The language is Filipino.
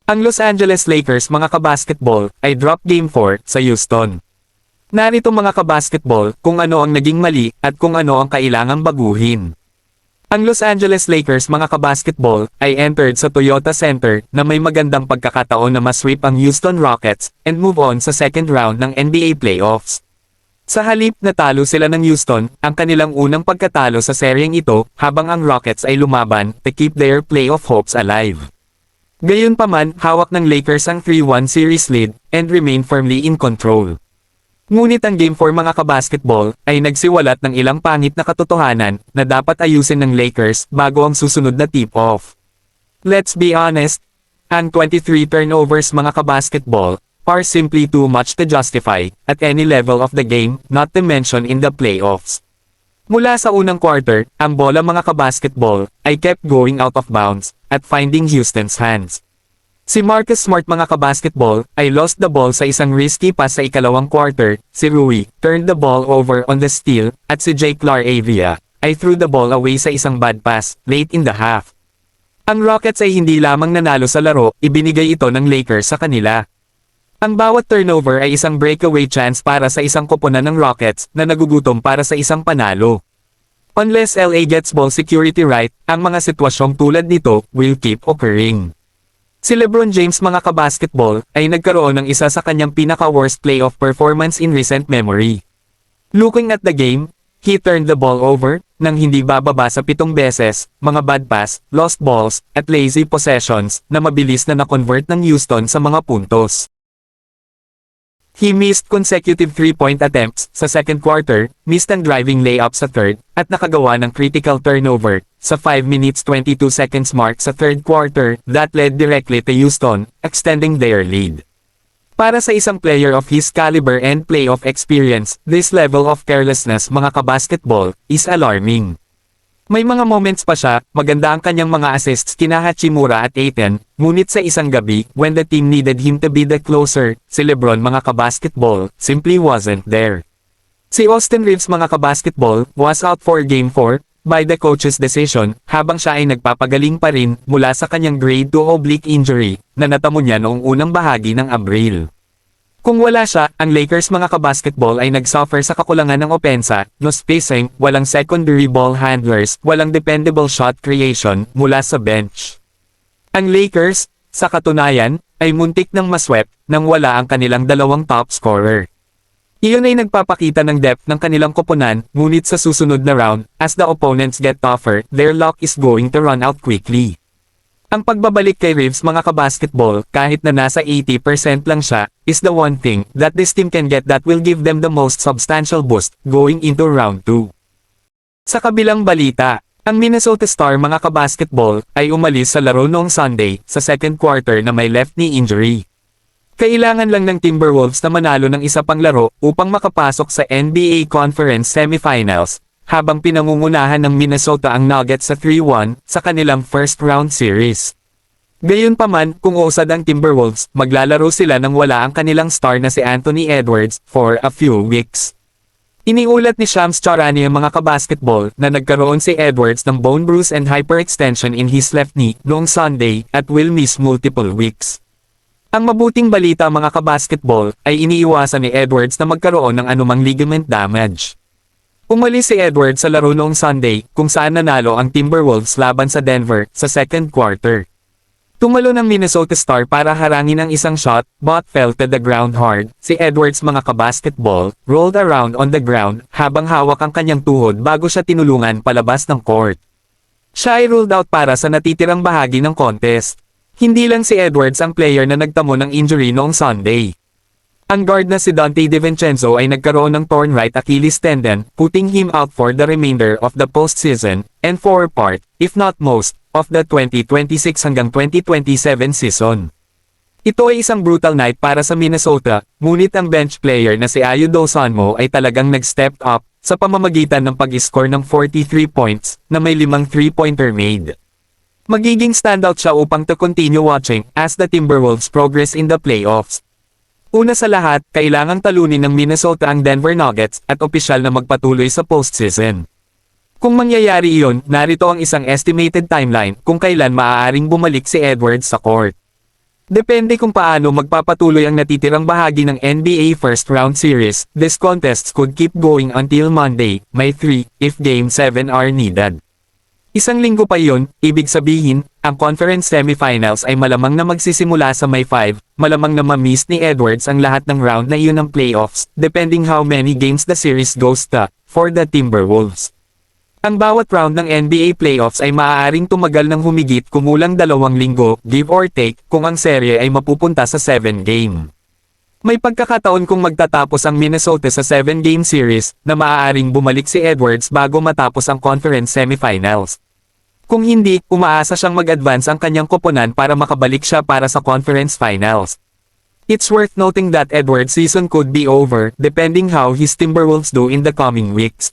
Ang Los Angeles Lakers mga kabasketball ay drop Game 4 sa Houston. Narito mga kabasketball kung ano ang naging mali at kung ano ang kailangang baguhin. Ang Los Angeles Lakers mga kabasketball ay entered sa Toyota Center na may magandang pagkakataon na masweep ang Houston Rockets and move on sa second round ng NBA playoffs. Sa halip natalo sila ng Houston, ang kanilang unang pagkatalo sa seryeng ito habang ang Rockets ay lumaban to keep their playoff hopes alive. Gayunpaman, hawak ng Lakers ang 3-1 series lead and remain firmly in control. Ngunit ang Game 4 mga kabasketball ay nagsiwalat ng ilang pangit na katotohanan na dapat ayusin ng Lakers bago ang susunod na tip-off. Let's be honest, ang 23 turnovers mga kabasketball are simply too much to justify at any level of the game, not to mention in the playoffs. Mula sa unang quarter, ang bola mga kabasketball ay kept going out of bounds at finding Houston's hands. Si Marcus Smart mga kabasketball ay lost the ball sa isang risky pass sa ikalawang quarter, si Rui turned the ball over on the steal, at si Jake LaRavia ay threw the ball away sa isang bad pass late in the half. Ang Rockets ay hindi lamang nanalo sa laro, ibinigay ito ng Lakers sa kanila. Ang bawat turnover ay isang breakaway chance para sa isang koponan ng Rockets na nagugutom para sa isang panalo. Unless LA gets ball security right, ang mga sitwasyong tulad nito will keep occurring. Si LeBron James mga kabasketball ay nagkaroon ng isa sa kanyang pinaka-worst playoff performance in recent memory. Looking at the game, he turned the ball over nang hindi bababa sa 7 beses, mga bad pass, lost balls, at lazy possessions na mabilis na na-convert ng Houston sa mga puntos. He missed consecutive 3-point attempts sa second quarter, missed ang driving layup sa third, at nakagawa ng critical turnover sa 5 minutes 22 seconds mark sa third quarter that led directly to Houston, extending their lead. Para sa isang player of his caliber and playoff experience, this level of carelessness mga kabasketball is alarming. May mga moments pa siya, maganda ang kanyang mga assists kina Hachimura at Ayton, ngunit sa isang gabi, when the team needed him to be the closer, si LeBron mga kabasketball, simply wasn't there. Si Austin Reeves mga kabasketball, was out for Game 4, by the coach's decision, habang siya ay nagpapagaling pa rin, mula sa kanyang grade 2 oblique injury, na natamo niya noong unang bahagi ng Abril. Kung wala siya, ang Lakers mga kabasketball ay nagsuffer sa kakulangan ng opensa, no spacing, walang secondary ball handlers, walang dependable shot creation mula sa bench. Ang Lakers, sa katunayan, ay muntik ng maswept nang wala ang kanilang dalawang top scorer. Iyon ay nagpapakita ng depth ng kanilang koponan, ngunit sa susunod na round, as the opponents get tougher, their luck is going to run out quickly. Ang pagbabalik kay Reeves mga kabasketball, kahit na nasa 80% lang siya, is the one thing that this team can get that will give them the most substantial boost going into round 2. Sa kabilang balita, ang Minnesota Star mga kabasketball ay umalis sa laro noong Sunday sa second quarter na may left knee injury. Kailangan lang ng Timberwolves na manalo ng isa pang laro upang makapasok sa NBA Conference Semifinals, habang pinangungunahan ng Minnesota ang Nuggets sa 3-1 sa kanilang first round series. Gayunpaman, kung usad ang Timberwolves, maglalaro sila nang wala ang kanilang star na si Anthony Edwards for a few weeks. Iniulat ni Shams Charania mga kabasketball na nagkaroon si Edwards ng bone bruise and hyperextension in his left knee noong Sunday at will miss multiple weeks. Ang mabuting balita mga kabasketball ay iniiwasan ni Edwards na magkaroon ng anumang ligament damage. Umalis si Edwards sa laro noong Sunday kung saan nanalo ang Timberwolves laban sa Denver sa second quarter. Tumalo ng Minnesota Star para harangin ang isang shot, but fell to the ground hard. Si Edwards mga kabasketball, rolled around on the ground habang hawak ang kanyang tuhod bago siya tinulungan palabas ng court. Siya ay ruled out para sa natitirang bahagi ng contest. Hindi lang si Edwards ang player na nagtamo ng injury noong Sunday. Ang guard na si Dante DiVincenzo ay nagkaroon ng torn right Achilles tendon, putting him out for the remainder of the postseason, and for part, if not most, of the 2026 hanggang 2027 season. Ito ay isang brutal night para sa Minnesota, ngunit ang bench player na si Ayo Dosunmu ay talagang nag-step up, sa pamamagitan ng pag-score ng 43 points, na may 5 3-pointer made. Magiging standout siya upang to continue watching, as the Timberwolves progress in the playoffs. Una sa lahat, kailangang talunin ng Minnesota ang Denver Nuggets at opisyal na magpatuloy sa postseason. Kung mangyayari iyon, narito ang isang estimated timeline kung kailan maaaring bumalik si Edwards sa court. Depende kung paano magpapatuloy ang natitirang bahagi ng NBA First Round Series. These contests could keep going until Monday, May 3, if Game 7 are needed. Isang linggo pa yun, ibig sabihin, ang conference semifinals ay malamang na magsisimula sa May 5, malamang na ma-miss ni Edwards ang lahat ng round na iyon ng playoffs, depending how many games the series goes to, for the Timberwolves. Ang bawat round ng NBA playoffs ay maaaring tumagal ng humigit kumulang 2 linggo, give or take, kung ang serye ay mapupunta sa 7-game. May pagkakataon kung magtatapos ang Minnesota sa 7-game series, na maaaring bumalik si Edwards bago matapos ang conference semifinals. Kung hindi, umaasa siyang mag-advance ang kanyang koponan para makabalik siya para sa conference finals. It's worth noting that Edwards' season could be over, depending how his Timberwolves do in the coming weeks.